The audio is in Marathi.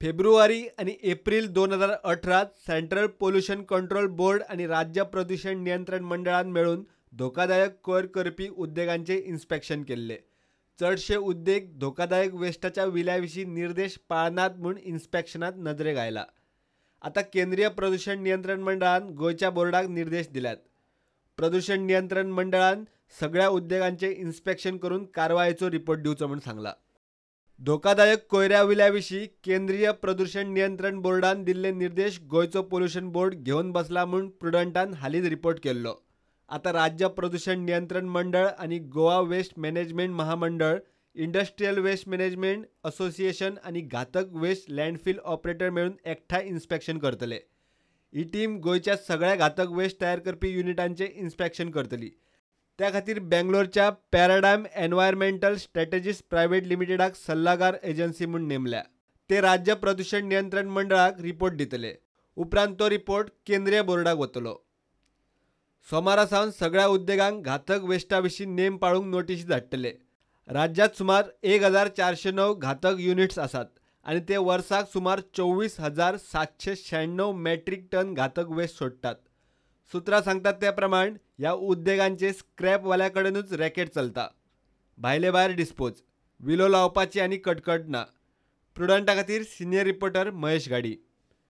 फेब्रुवारी आणि April 2018 central pollution control board आणि राज्य प्रदूषण नियंत्रण मंडळान मिळून धोकादायक कोयर करपी उद्देगांचे इन्स्पेक्शन केले. चडशे उद्देग धोकादायक वेस्टाच्या विल्याविषयी निर्देश पाळनात म्हूण इन्स्पेक्शनात नजरेक आयला. आता केंद्रीय प्रदूषण नियंत्रण मंडळान गोयच्या बोर्डाक निर्देश दिल्यात. प्रदूषण नियंत्रण मंडळान सगळ्या उद्देगांचे इन्स्पेक्शन करून कारवायेचो रिपोर्ट दिवचो म्हूण सांगला. धोकादायक कोयऱ्या विल्याविषयी केंद्रीय प्रदूषण नियंत्रण बोर्डान दिल्ले निर्देश गोयचो पोल्युशन बोर्ड घेवन बसला म्हूण प्रुडंटान हालींच रिपोर्ट केल्लो. आता राज्य प्रदूषण नियंत्रण मंडळ आणि गोवा वेस्ट मॅनेजमेंट महामंडळ, इंडस्ट्रियल वेस्ट मॅनेजमेंट असोसिएशन आणि घातक वेस्ट लँडफिल ऑपरेटर मेळून एकठांय इन्स्पेक्शन करतले. ही टीम गोयच्या सगळ्या घातक वेस्ट तयार करपी युनिटांचे इन्स्पेक्शन करतली. त्या खातीर बेंगलोरच्या पॅराडायम एन्व्हायरमेंटल स्ट्रॅटेजीस प्रायव्हेट लिमिटेडाक सल्लागार एजन्सी म्हूण नेमल्या. ते राज्य प्रदूषण नियंत्रण मंडळाक रिपोर्ट दितले. उपरांत तो रिपोर्ट केंद्रीय बोर्डाक वतलो. सोमारा सावन सगळ्या उद्देगांक घातक वेस्टा विशीं नेम पाळूंक नोटीस धाडटले. राज्यात सुमार 1409 घातक युनिट्स आसात आणि ते वर्साक सुमार 24,796 मेट्रिक टन घातक वेस्ट सोडटात. सुत्रां सांगतात त्या प्रमाण ह्या उद्देगांचे स्क्रॅपवाल्या कडेनूच रॅकेट चलता. भायले भायर डिस्पोज, विलो लावपाची आनी कटकट ना. प्रुडंटा खातीर सिनियर रिपोर्टर महेश गाडी.